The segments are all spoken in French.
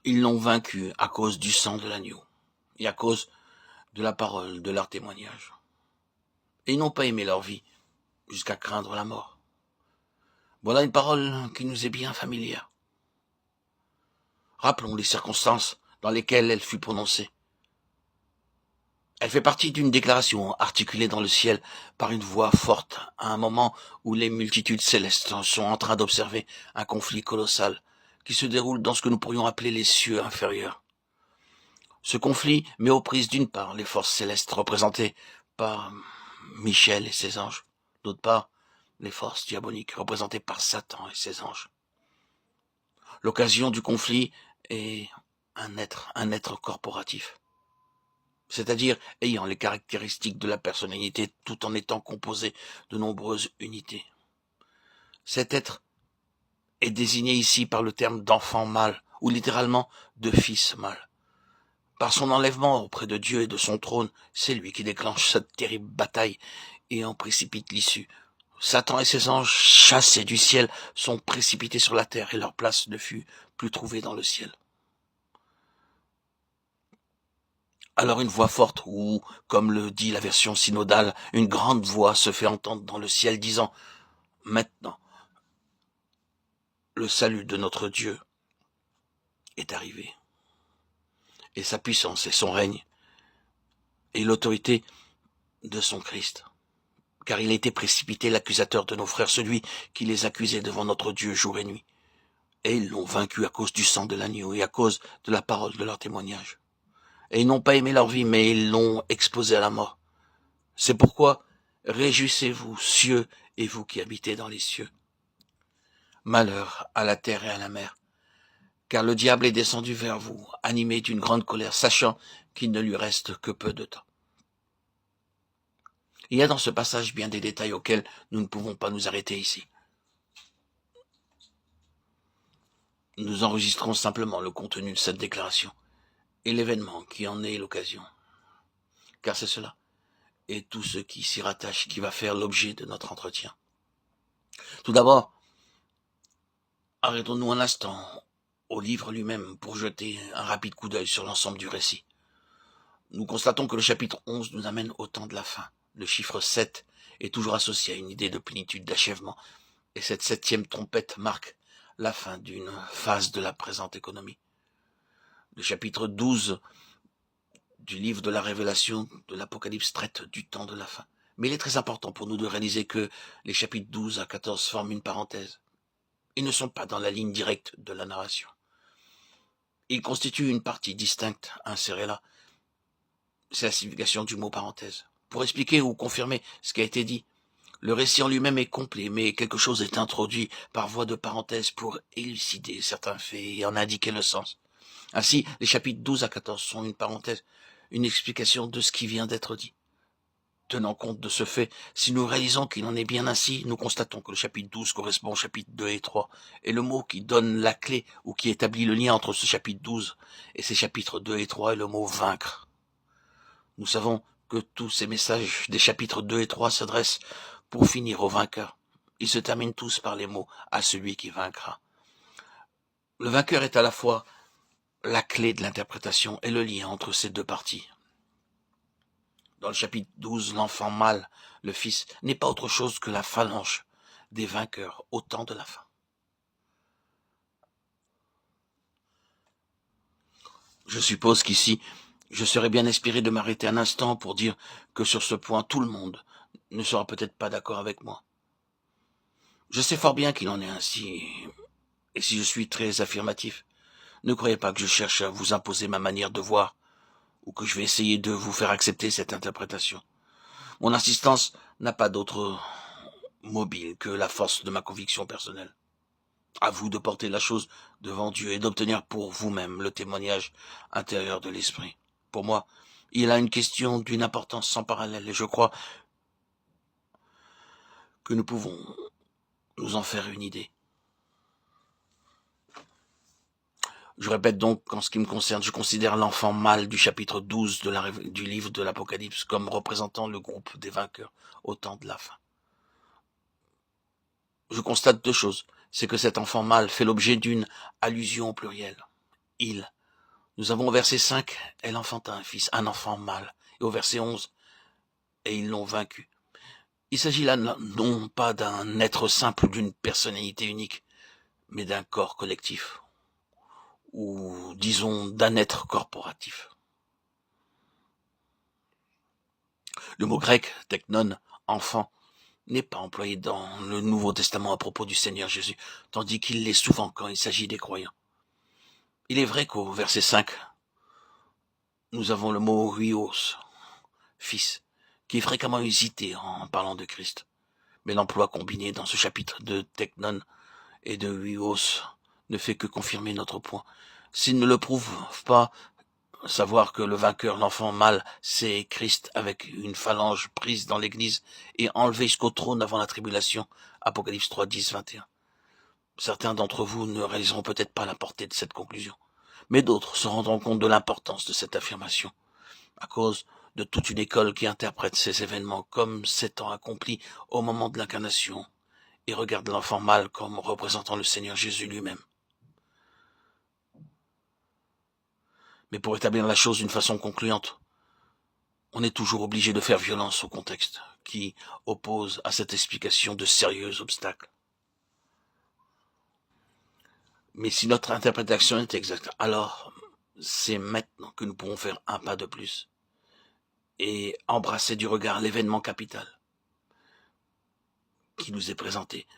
Ils l'ont vaincu à cause du sang de l'agneau et à cause de la parole de leur témoignage. Et ils n'ont pas aimé leur vie jusqu'à craindre la mort. Voilà une parole qui nous est bien familière. Rappelons les circonstances dans lesquelles elle fut prononcée. Elle fait partie d'une déclaration articulée dans le ciel par une voix forte à un moment où les multitudes célestes sont en train d'observer un conflit colossal qui se déroule dans ce que nous pourrions appeler les cieux inférieurs. Ce conflit met aux prises d'une part les forces célestes représentées par Michel et ses anges, d'autre part les forces diaboliques représentées par Satan et ses anges. L'occasion du conflit est un être corporatif, c'est-à-dire ayant les caractéristiques de la personnalité tout en étant composé de nombreuses unités. Cet être est désigné ici par le terme d'enfant mâle, ou littéralement de fils mâle. Par son enlèvement auprès de Dieu et de son trône, c'est lui qui déclenche cette terrible bataille et en précipite l'issue. Satan et ses anges, chassés du ciel, sont précipités sur la terre et leur place ne fut plus trouvée dans le ciel. Alors une voix forte, ou, comme le dit la version synodale, une grande voix se fait entendre dans le ciel disant « Maintenant, le salut de notre Dieu est arrivé, et sa puissance et son règne, et l'autorité de son Christ. Car il a été précipité l'accusateur de nos frères, celui qui les accusait devant notre Dieu jour et nuit. Et ils l'ont vaincu à cause du sang de l'agneau et à cause de la parole de leur témoignage. Et ils n'ont pas aimé leur vie, mais ils l'ont exposée à la mort. C'est pourquoi, réjouissez-vous, cieux, et vous qui habitez dans les cieux. Malheur à la terre et à la mer, car le diable est descendu vers vous, animé d'une grande colère, sachant qu'il ne lui reste que peu de temps. Il y a dans ce passage bien des détails auxquels nous ne pouvons pas nous arrêter ici. Nous enregistrons simplement le contenu de cette déclaration et l'événement qui en est l'occasion. Car c'est cela, et tout ce qui s'y rattache, qui va faire l'objet de notre entretien. Tout d'abord, arrêtons-nous un instant au livre lui-même pour jeter un rapide coup d'œil sur l'ensemble du récit. Nous constatons que le chapitre 11 nous amène au temps de la fin. Le chiffre 7 est toujours associé à une idée de plénitude, d'achèvement, et cette 7e trompette marque la fin d'une phase de la présente économie. Le chapitre 12 du livre de la Révélation de l'Apocalypse traite du temps de la fin. Mais il est très important pour nous de réaliser que les chapitres 12 à 14 forment une parenthèse. Ils ne sont pas dans la ligne directe de la narration. Ils constituent une partie distincte insérée là. C'est la signification du mot parenthèse. Pour expliquer ou confirmer ce qui a été dit, le récit en lui-même est complet, mais quelque chose est introduit par voie de parenthèse pour élucider certains faits et en indiquer le sens. Ainsi, les chapitres 12 à 14 sont une parenthèse, une explication de ce qui vient d'être dit. Tenant compte de ce fait, si nous réalisons qu'il en est bien ainsi, nous constatons que le chapitre 12 correspond au chapitre 2 et 3, et le mot qui donne la clé ou qui établit le lien entre ce chapitre 12 et ces chapitres 2 et 3 est le mot « vaincre ». Nous savons que tous ces messages des chapitres 2 et 3 s'adressent pour finir au vainqueur. Ils se terminent tous par les mots « à celui qui vaincra ». Le vainqueur est à la fois la clé de l'interprétation et le lien entre ces deux parties. Dans le chapitre 12, l'enfant mâle, le fils, n'est pas autre chose que la phalange des vainqueurs au temps de la fin. Je suppose qu'ici, je serais bien inspiré de m'arrêter un instant pour dire que sur ce point, tout le monde ne sera peut-être pas d'accord avec moi. Je sais fort bien qu'il en est ainsi, et si je suis très affirmatif, ne croyez pas que je cherche à vous imposer ma manière de voir, ou que je vais essayer de vous faire accepter cette interprétation. Mon insistance n'a pas d'autre mobile que la force de ma conviction personnelle. À vous de porter la chose devant Dieu et d'obtenir pour vous-même le témoignage intérieur de l'esprit. Pour moi, il a une question d'une importance sans parallèle et je crois que nous pouvons nous en faire une idée. Je répète donc qu'en ce qui me concerne, je considère l'enfant mâle du chapitre 12 du livre de l'Apocalypse comme représentant le groupe des vainqueurs au temps de la fin. Je constate deux choses. C'est que cet enfant mâle fait l'objet d'une allusion au pluriel. Nous avons au verset 5, elle enfanta un fils, un enfant mâle. Et au verset 11, et ils l'ont vaincu. Il s'agit là non pas d'un être simple, d'une personnalité unique, mais d'un corps collectif, ou disons d'un être corporatif. Le mot grec, teknon, enfant, n'est pas employé dans le Nouveau Testament à propos du Seigneur Jésus, tandis qu'il l'est souvent quand il s'agit des croyants. Il est vrai qu'au verset 5, nous avons le mot huios, fils, qui est fréquemment usité en parlant de Christ. Mais l'emploi combiné dans ce chapitre de teknon et de huios ne fait que confirmer notre point. S'il ne le prouve pas, savoir que le vainqueur, l'enfant mâle, c'est Christ avec une phalange prise dans l'église et enlevé jusqu'au trône avant la tribulation. Apocalypse 3, 10, 21. Certains d'entre vous ne réaliseront peut-être pas la portée de cette conclusion, mais d'autres se rendront compte de l'importance de cette affirmation, à cause de toute une école qui interprète ces événements comme s'étant accomplis au moment de l'incarnation et regarde l'enfant mâle comme représentant le Seigneur Jésus lui-même. Mais pour établir la chose d'une façon concluante, on est toujours obligé de faire violence au contexte qui oppose à cette explication de sérieux obstacles. Mais si notre interprétation est exacte, alors c'est maintenant que nous pourrons faire un pas de plus et embrasser du regard l'événement capital qui nous est présenté.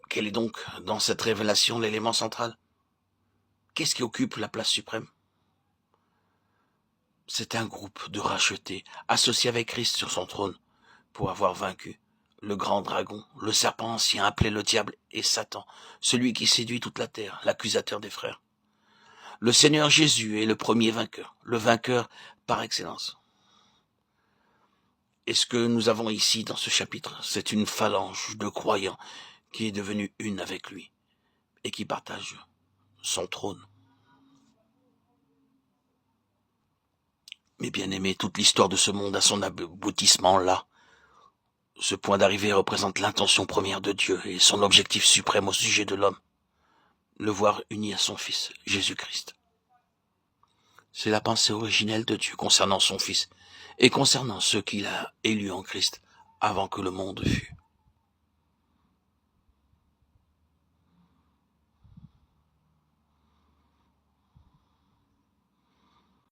Quel est donc, dans cette révélation, l'élément central? Qu'est-ce qui occupe la place suprême? C'est un groupe de rachetés, associés avec Christ sur son trône, pour avoir vaincu le grand dragon, le serpent ancien appelé le diable et Satan, celui qui séduit toute la terre, l'accusateur des frères. Le Seigneur Jésus est le premier vainqueur, le vainqueur par excellence. Et ce que nous avons ici dans ce chapitre, c'est une phalange de croyants qui est devenue une avec lui et qui partage son trône. Mais bien aimé, toute l'histoire de ce monde a son aboutissement là. Ce point d'arrivée représente l'intention première de Dieu et son objectif suprême au sujet de l'homme, le voir uni à son Fils, Jésus-Christ. C'est la pensée originelle de Dieu concernant son Fils et concernant ceux qu'il a élus en Christ avant que le monde fût.